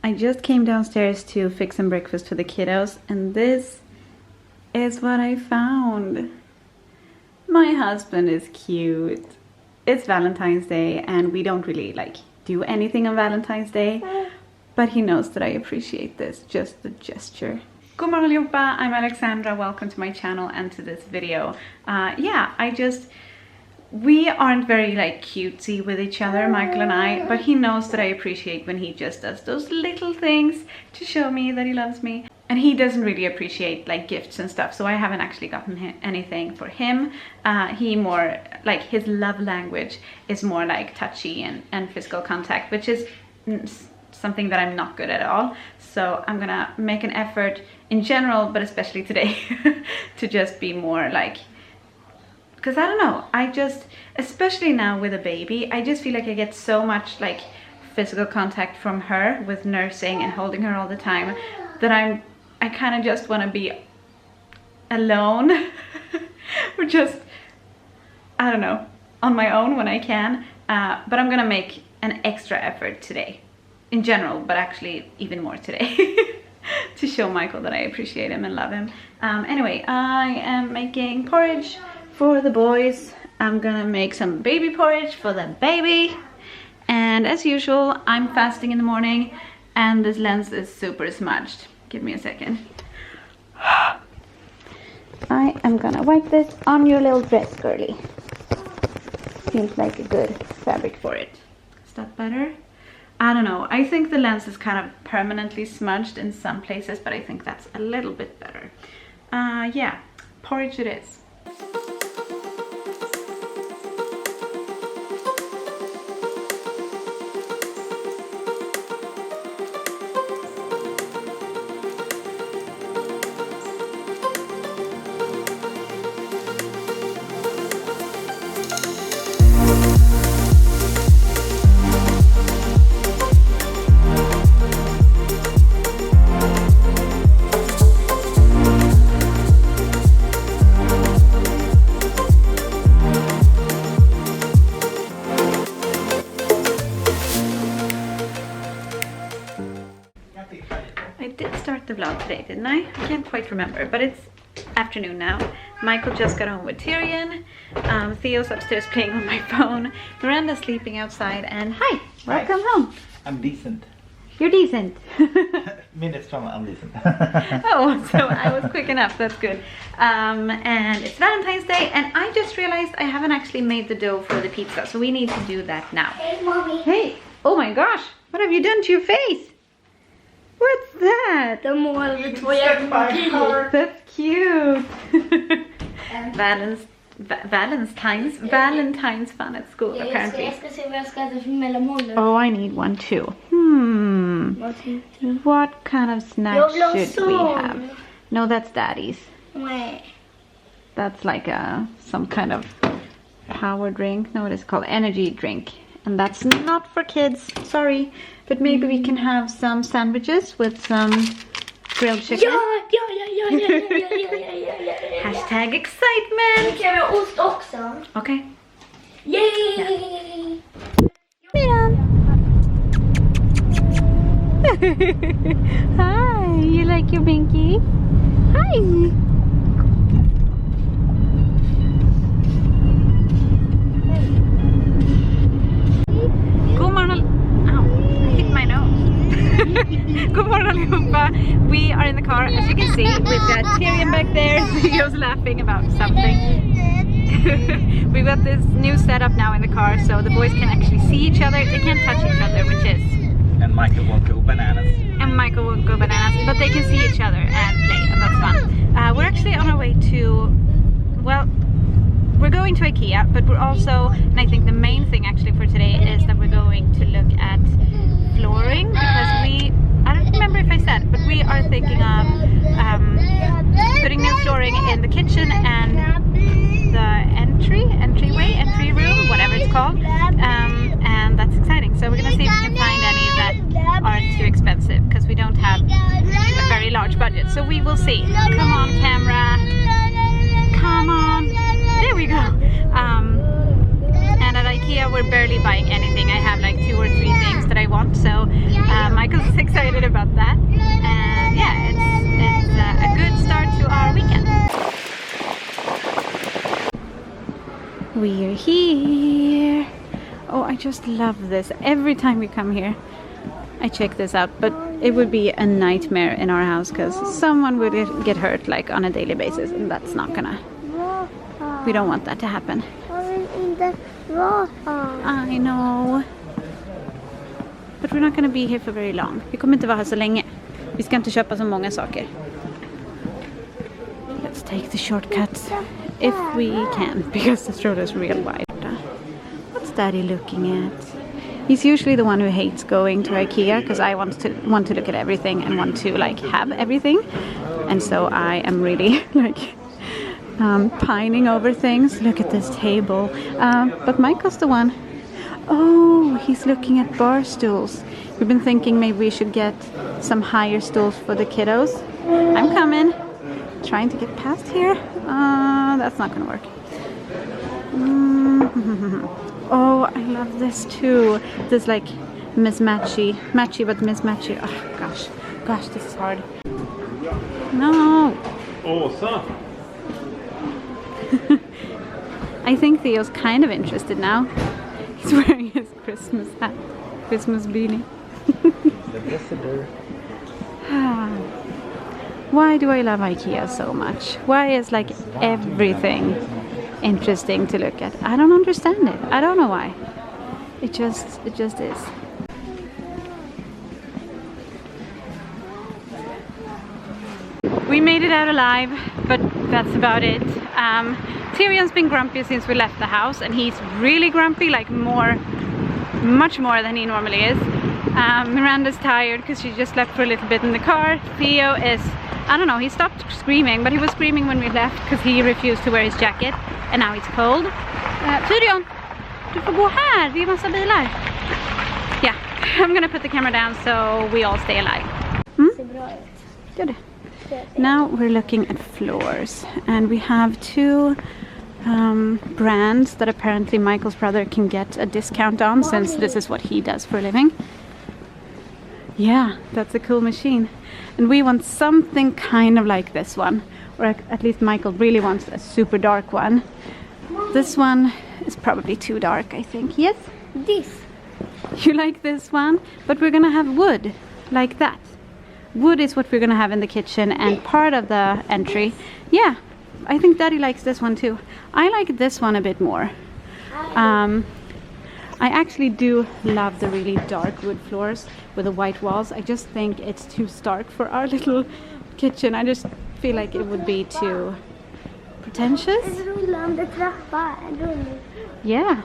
I just came downstairs to fix some breakfast for the kiddos, and this is what I found. My husband is cute. It's Valentine's Day and we don't really like do anything on Valentine's Day, but he knows that I appreciate this, just the gesture. God morgon allihopa, I'm Alexandra, welcome to my channel and to this video. We aren't very like cutesy with each other, Michael and I, but he knows that I appreciate when he just does those little things to show me that he loves me. And he doesn't really appreciate like gifts and stuff, so I haven't actually gotten anything for him. He more like, his love language is more like touchy and physical contact, which is something that I'm not good at all. So I'm gonna make an effort in general, but especially today, to just be more like, because I don't know, I just, especially now with a baby, I just feel like I get so much like physical contact from her with nursing and holding her all the time, that I kind of just want to be alone or just, I don't know, on my own when I can. But I'm gonna make an extra effort today in general, but actually even more today to show Michael that I appreciate him and love him. Anyway, I am making porridge for the boys. I'm gonna make some baby porridge for the baby. And as usual, I'm fasting in the morning and this lens is super smudged. Give me a second. I am gonna wipe this on your little dress, girly. Seems like a good fabric for it. Is that better? I don't know. I think the lens is kind of permanently smudged in some places, but I think that's a little bit better. Yeah, porridge it is. The vlog today, didn't I? I can't quite remember, but it's afternoon now. Michael just got home with Tyrion. Theo's upstairs playing on my phone. Myranda's sleeping outside, and hi, welcome home. I'm decent. You're decent. Minutes from I'm decent. Oh, so I was quick enough, that's good. And it's Valentine's Day, and I just realized I haven't actually made the dough for the pizza, so we need to do that now. Hey, Mommy. Hey, oh my gosh, what have you done to your face? What's that? That's cute. Valentine's fun at school, apparently. Oh, I need one too. What kind of snack should we have? No, that's Daddy's. That's like some kind of power drink. No, it is called energy drink. And that's not for kids, sorry. But maybe we can have some sandwiches with some grilled chicken. Hashtag excitement. Kan vi ha ost också? Okay. Yay! Myran. Hi, you like your binky? Hi. Good morning allihopa. We are in the car, as you can see. We've got Tyrion back there. Theo's laughing about something. We've got this new setup now in the car, so the boys can actually see each other. They can't touch each other, which is... And Michael won't go bananas. And Michael won't go bananas, but they can see each other and play, and that's fun. We're actually on our way to... Well, we're going to IKEA, but we're also... And I think the main thing actually for today is that we're going to look at flooring, because I don't remember if I said, but we are thinking of putting new flooring in the kitchen and the entry room, whatever it's called, and that's exciting. So we're gonna see if we can find any that aren't too expensive, because we don't have a very large budget. So we will see. Come on, camera. Come on. There we go. And at IKEA we're barely buying anything. I have like 2 or 3 things that I want, so Michael's excited we're here. Oh, I just love this. Every time we come here, I check this out, but it would be a nightmare in our house because someone would get hurt like on a daily basis, and that's not gonna. We don't want that to happen. I know. But we're not gonna be here for very long. Vi kommer inte vara här så länge. Vi ska inte köpa så många saker. Let's take the shortcuts if we can, because this road is real wide. What's Daddy looking at? He's usually the one who hates going to IKEA because I want to look at everything and want to like have everything, and so I am really like pining over things. Look at this table. But Michael's the one. Oh, he's looking at bar stools. We've been thinking maybe we should get some higher stools for the kiddos. I'm coming. Trying to get past here. That's not gonna work. Oh, I love this too. This like mismatchy but mismatchy. Oh gosh, this is hard. No. Awesome. I think Theo's kind of interested now. He's wearing his Christmas hat, Christmas beanie. The visitor. Why do I love IKEA so much? Why is like everything interesting to look at? I don't understand it. I don't know why. It just is. We made it out alive, but that's about it. Tyrion's been grumpy since we left the house, and he's really grumpy, like much more than he normally is. Miranda's tired because she just slept for a little bit in the car. Theo is, I don't know, he stopped screaming, but he was screaming when we left because he refused to wear his jacket, and now it's cold. Tyrion, du får gå här, det är massa bilar. Yeah, I'm gonna put the camera down so we all stay alive. Good. Now we're looking at floors, and we have two brands that apparently Michael's brother can get a discount on, since this is what he does for a living. Yeah, that's a cool machine. And we want something kind of like this one, or at least Michael really wants a super dark one. This one is probably too dark, I think. Yes? This. You like this one? But we're gonna have wood, like that. Wood is what we're gonna have in the kitchen and part of the entry. Yeah, I think Daddy likes this one too. I like this one a bit more. I actually do love the really dark wood floors with the white walls. I just think it's too stark for our little kitchen. I just feel like it would be too pretentious. Yeah,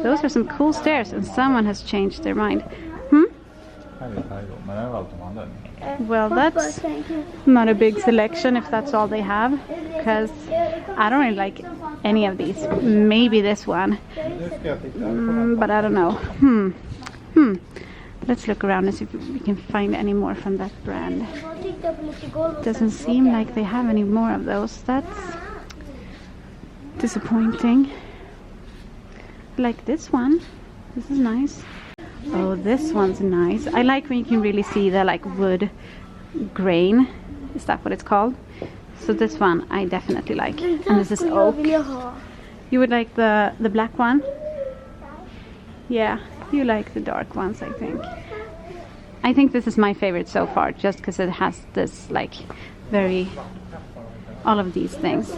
those are some cool stairs, and someone has changed their mind. Well, that's not a big selection if that's all they have, because I don't really like any of these. Maybe this one, but I don't know. Let's look around and see if we can find any more from that brand. Doesn't seem like they have any more of those. That's disappointing. Like this one. This is nice. Oh, this one's nice. I like when you can really see the like wood grain. Is that what it's called? So this one I definitely like. And this is oak. You would like the black one? Yeah, you like the dark ones, I think. I think this is my favorite so far, just because it has this like all of these things.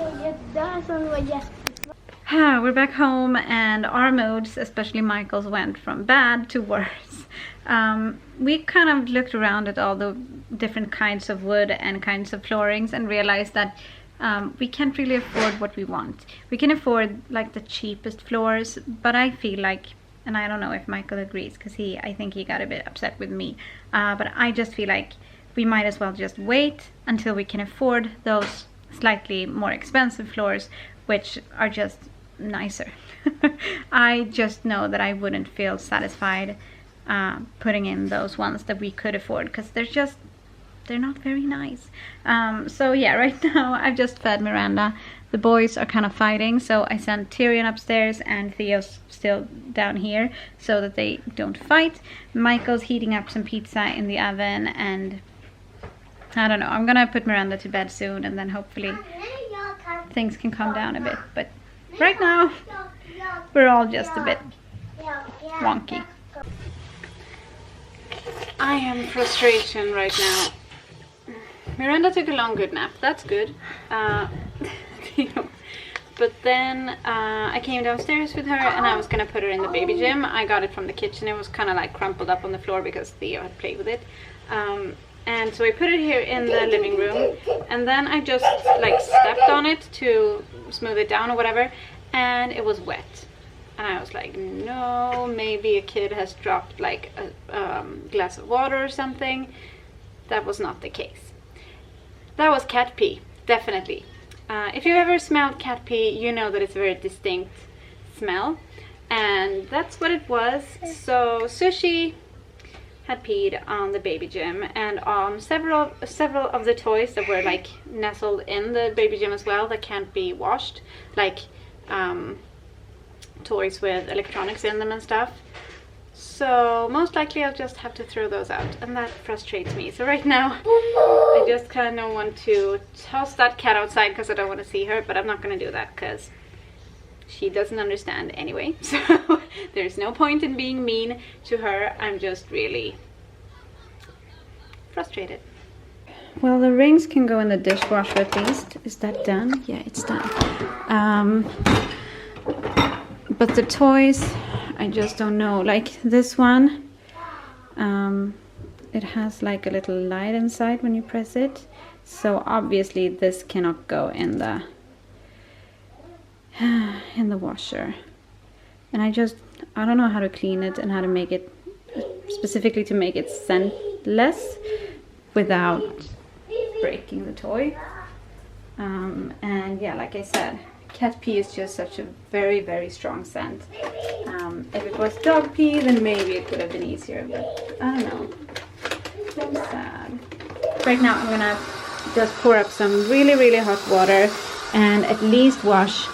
We're back home, and our moods, especially Michael's, went from bad to worse. We kind of looked around at all the different kinds of wood and kinds of floorings and realized that we can't really afford what we want. We can afford like the cheapest floors, but I feel like, and I don't know if Michael agrees, because I think he got a bit upset with me, but I just feel like we might as well just wait until we can afford those slightly more expensive floors, which are just nicer. I just know that I wouldn't feel satisfied putting in those ones that we could afford, because they're not very nice. So yeah, right now I've just fed Myranda. The boys are kind of fighting, so I sent Tyrion upstairs and Theo's still down here so that they don't fight. Michael's heating up some pizza in the oven, and I don't know, I'm gonna put Myranda to bed soon, and then hopefully things can calm down a bit. But right now we're all just a bit wonky. I am frustration right now. Myranda took a long good nap. That's good. But then I came downstairs with her and I was gonna put her in the baby gym. I got it from the kitchen. It was kind of like crumpled up on the floor because Theo had played with it. And so I put it here in the living room, and then I just like stepped on it to smooth it down or whatever, and it was wet. And I was like, no, maybe a kid has dropped like a glass of water or something. That was not the case. That was cat pee, definitely. If you've ever smelled cat pee, you know that it's a very distinct smell, and that's what it was. So Sushi had peed on the baby gym and on several of the toys that were like nestled in the baby gym as well that can't be washed, like toys with electronics in them and stuff. So most likely I'll just have to throw those out, and that frustrates me. So right now I just kind of want to toss that cat outside because I don't want to see her, but I'm not going to do that because she doesn't understand anyway. So there's no point in being mean to her. I'm just really frustrated. Well, the rings can go in the dishwasher at least. Is that done? Yeah, it's done. But the toys, I just don't know. Like this one, it has like a little light inside when you press it. So obviously this cannot go in the washer. And I don't know how to clean it and how to make it, specifically to make it scentless without breaking the toy. And yeah, like I said, cat pee is just such a very, very strong scent. If it was dog pee, then maybe it could have been easier, but I don't know. So sad. Right now I'm gonna just pour up some really, really hot water and at least wash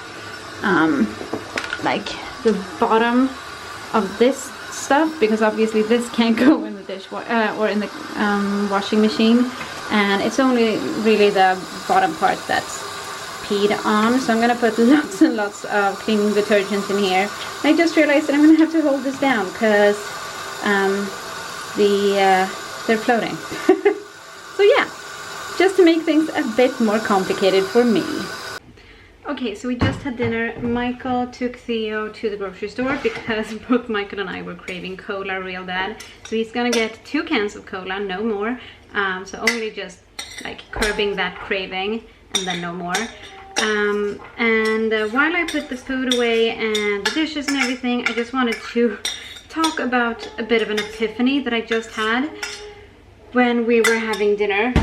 like the bottom of this stuff, because obviously this can't go in the dishwasher or in the washing machine, and it's only really the bottom part that's peed on. So I'm gonna put lots and lots of cleaning detergent in here. I just realized that I'm gonna have to hold this down because they're floating. So yeah, just to make things a bit more complicated for me. Okay, so we just had dinner. Michael took Theo to the grocery store because both Michael and I were craving cola real bad. So he's gonna get 2 cans of cola, no more. So only just like curbing that craving and then no more. While I put the food away and the dishes and everything, I just wanted to talk about a bit of an epiphany that I just had when we were having dinner.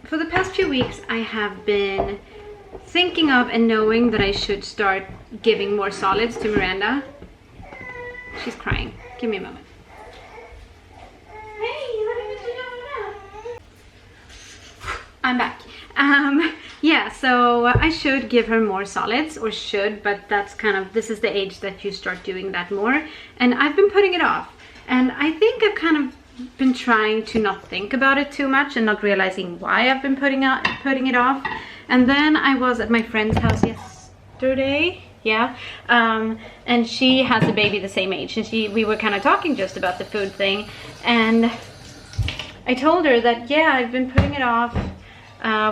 For the past few weeks, I have been thinking of and knowing that I should start giving more solids to Myranda. She's crying. Give me a moment. Hey, what are you doing now? I'm back. Yeah, so I should give her more solids, or should, but that's kind of, this is the age that you start doing that more. And I've been putting it off. And I think I've kind of been trying to not think about it too much and not realizing why I've been putting it off. And then I was at my friend's house yesterday, yeah, and she has a baby the same age, and we were kind of talking just about the food thing, and I told her that yeah, I've been putting it off.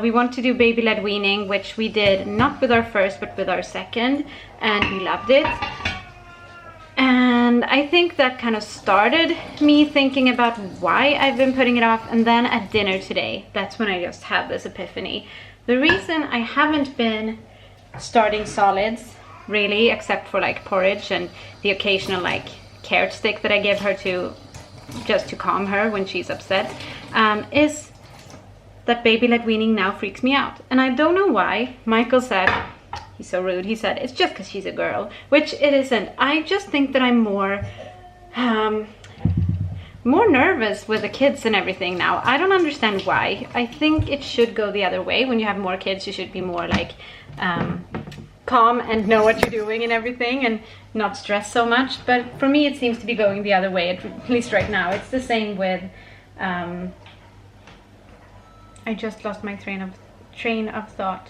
We want to do baby-led weaning, which we did not with our first but with our second, and we loved it. And I think that kind of started me thinking about why I've been putting it off. And then at dinner today, that's when I just had this epiphany. The reason I haven't been starting solids, really, except for like porridge and the occasional like carrot stick that I give her to just to calm her when she's upset, is that baby-led weaning now freaks me out. And I don't know why. Michael said, he's so rude, he said, it's just because she's a girl, which it isn't. I just think that I'm more nervous with the kids and everything now. I don't understand why. I think it should go the other way. When you have more kids, you should be more like calm and know what you're doing and everything and not stress so much. But for me, it seems to be going the other way, at least right now. It's the same with I just lost my train of thought.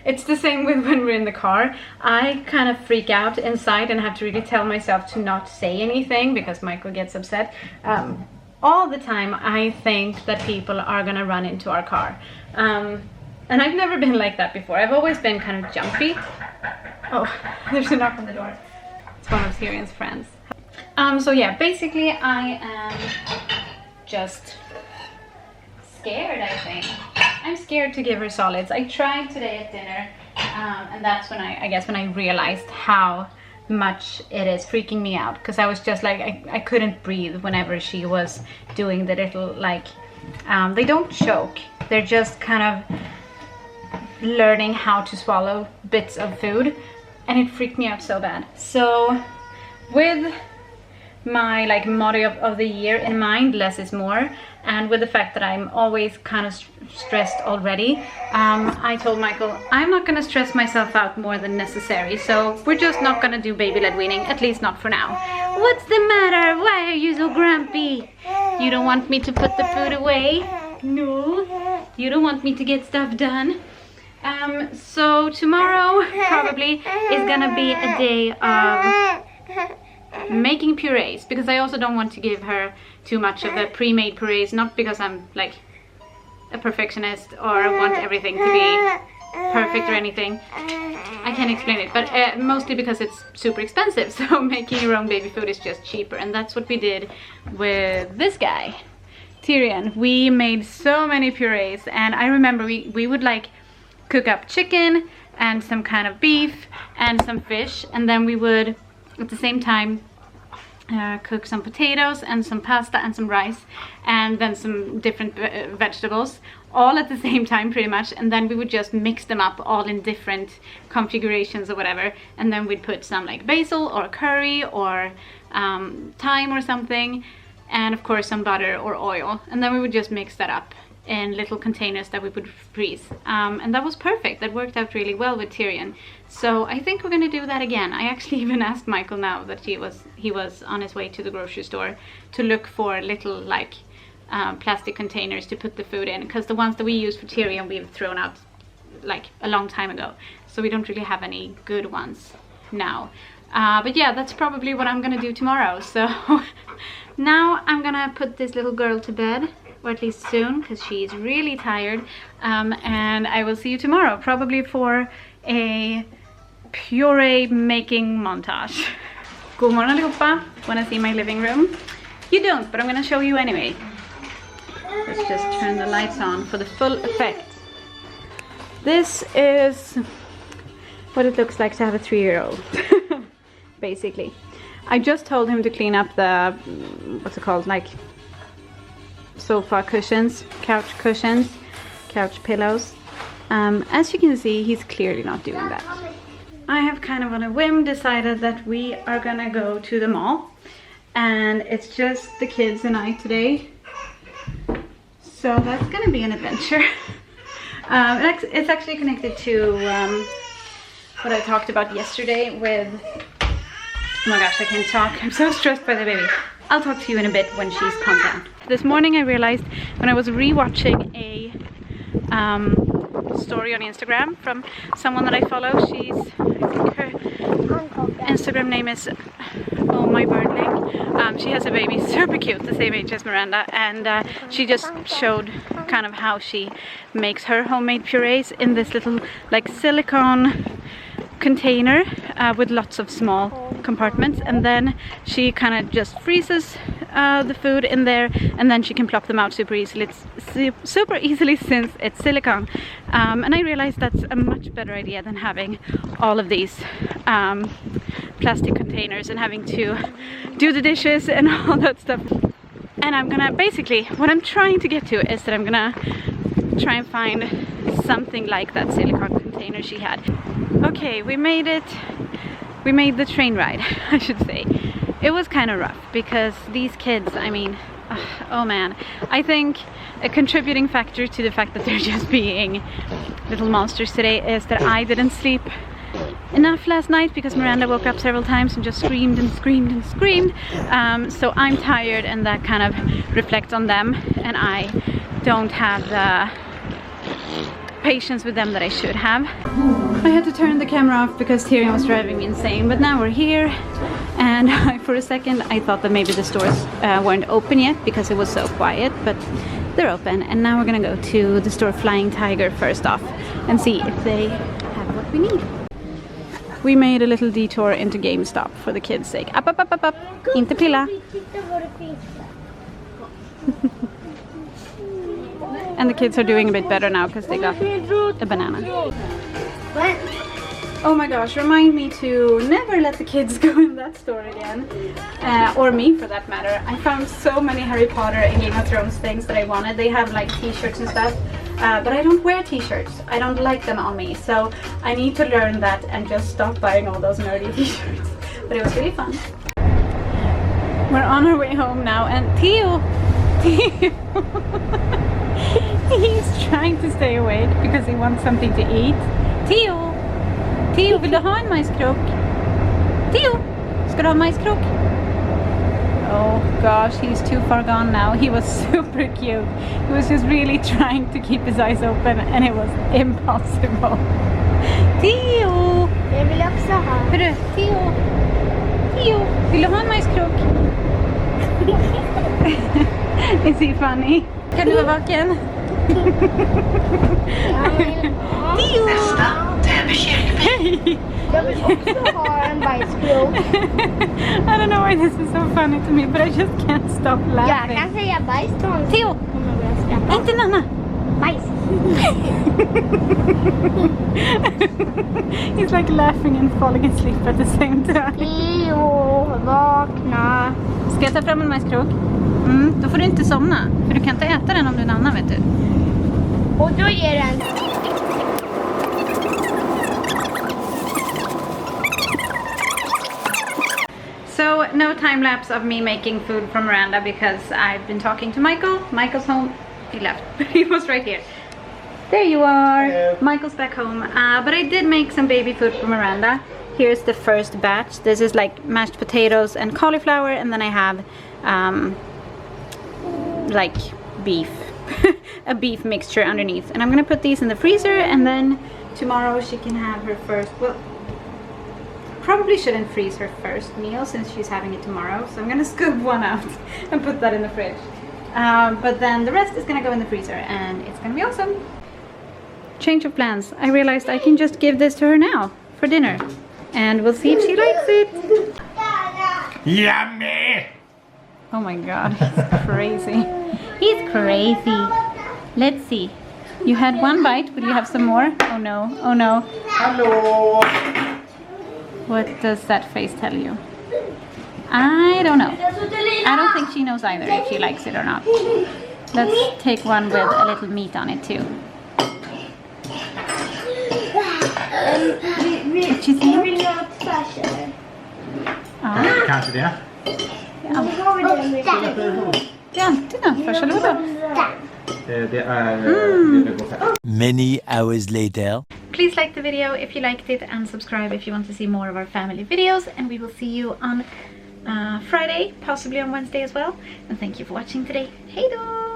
It's the same with when we're in the car. I kind of freak out inside and have to really tell myself to not say anything because Michael gets upset. All the time I think that people are gonna run into our car. And I've never been like that before. I've always been kind of jumpy. Oh, there's a knock on the door. It's one of Tyrion's friends. So yeah, basically I am just scared, I think. I'm scared to give her solids. I tried today at dinner, and that's when I guess when I realized how much it is freaking me out, because I was just like, I couldn't breathe whenever she was doing the little, like, they don't choke, they're just kind of learning how to swallow bits of food, and it freaked me out so bad. So with my like motto of the year in mind, less is more, and with the fact that I'm always kind of stressed already, I told Michael I'm not gonna stress myself out more than necessary, so we're just not gonna do baby-led weaning, at least not for now. What's the matter? Why are you so grumpy? You don't want me to put the food away? No? You don't want me to get stuff done? So tomorrow probably is gonna be a day of making purees, because I also don't want to give her too much of the pre-made purees, not because I'm like a perfectionist or want everything to be perfect or anything. I can't explain it, but mostly because it's super expensive, so making your own baby food is just cheaper, and that's what we did with this guy, Tyrion. We made so many purees, and I remember we would like cook up chicken and some kind of beef and some fish, and then we would at the same time cook some potatoes and some pasta and some rice and then some different vegetables all at the same time pretty much, and then we would just mix them up all in different configurations or whatever, and then we'd put some like basil or curry or thyme or something, and of course some butter or oil, and then we would just mix that up in little containers that we would freeze, and that was perfect. That worked out really well with Tyrion, so I think we're gonna do that again. I actually even asked Michael now that he was on his way to the grocery store to look for little like plastic containers to put the food in, because the ones that we use for Tyrion we've thrown out like a long time ago, so we don't really have any good ones now. But yeah, that's probably what I'm gonna do tomorrow. So now I'm gonna put this little girl to bed, or at least soon, because she's really tired, and I will see you tomorrow, probably for a puree making montage. God morgon allihopa. Wanna see my living room? You don't, but I'm gonna show you anyway. Let's just turn the lights on for the full effect. This is what it looks like to have a 3-year-old. Basically, I just told him to clean up the, what's it called, like sofa cushions, couch cushions, couch pillows. As you can see, he's clearly not doing that. I have kind of on a whim decided that we are gonna go to the mall, and it's just the kids and I today, so that's gonna be an adventure. It's actually connected to what I talked about yesterday with, oh my gosh, I can't talk, I'm so stressed by the baby. I'll talk to you in a bit when she's calmed down. This morning I realized when I was rewatching a story on Instagram from someone that I follow, I think her Instagram name is Oh My Birdling. She has a baby, super cute, the same age as Myranda, and she just showed kind of how she makes her homemade purees in this little like silicone container with lots of small compartments, and then she kind of just freezes the food in there, and then she can plop them out super easily. It's super easily since it's silicone, and I realized that's a much better idea than having all of these plastic containers and having to do the dishes and all that stuff. And I'm gonna, basically what I'm trying to get to is that I'm gonna try and find something like that silicone container she had. Okay, we made it. We made the train ride, I should say. It was kind of rough because these kids, I mean, oh man. I think a contributing factor to the fact that they're just being little monsters today is that I didn't sleep enough last night because Myranda woke up several times and just screamed and screamed and screamed. So I'm tired, and that kind of reflects on them, and I don't have the patience with them that I should have. I had to turn the camera off because Tyrion was driving me insane, but now we're here, and for a second I thought that maybe the stores weren't open yet because it was so quiet, but they're open, and now we're gonna go to the store Flying Tiger first off and see if they have what we need. We made a little detour into GameStop for the kids' sake. Up, up, up, up, up. Inte pilla. And the kids are doing a bit better now because they got a banana. Oh my gosh, remind me to never let the kids go in that store again. Or me for that matter. I found so many Harry Potter and Game of Thrones things that I wanted. They have like t-shirts and stuff. But I don't wear t-shirts. I don't like them on me. So I need to learn that and just stop buying all those nerdy t-shirts. But it was really fun. We're on our way home now, and Theo he's trying to stay awake because he wants something to eat. Theo, vill du ha en majskrok? Theo, ska du ha majskrok? Oh gosh, he's too far gone now. He was super cute. He was just really trying to keep his eyes open, and it was impossible. Theo! Jag vill också ha. Hörru, Theo, vill du ha en majskrok? Is he funny? Kan du vara vaken? Theo! Jag vill också ha en bajskrok. I don't know why this is so funny to me, but I just can't stop laughing. Jag kan säga bajs till honom. Theo! Inte Nanna! Bajs! He's like laughing and falling asleep at the same time. Theo, vakna. Ska jag ta fram en majskrok? Då får du inte somna. För du kan inte äta den om du nannar, vet du. Och då ger den. So, no time lapse of me making food from Myranda because I've been talking to Michael. Michael's home. He left, but he was right here. There you are. Hello. Michael's back home. But I did make some baby food for Myranda. Here's the first batch. This is like mashed potatoes and cauliflower, and then I have like beef. A beef mixture underneath. And I'm gonna put these in the freezer, and then tomorrow she can have her first, well, probably shouldn't freeze her first meal since she's having it tomorrow, so I'm gonna scoop one out and put that in the fridge. But then the rest is gonna go in the freezer, and it's gonna be awesome. Change of plans. I realized I can just give this to her now for dinner, and we'll see if she likes it. Yummy! Oh my god, he's crazy. He's crazy. Let's see. You had one bite, will you have some more? Oh no, oh no. Hello! What does that face tell you? I don't know. I don't think she knows either if she likes it or not. Let's take one with a little meat on it too. What you think? Ja. Kanske det. Ja. Det är alltid nötfärs, eller vadå? Det är... Many hours later. Please like the video if you liked it, and subscribe if you want to see more of our family videos, and we will see you on Friday, possibly on Wednesday as well. And thank you for watching today. Hej då!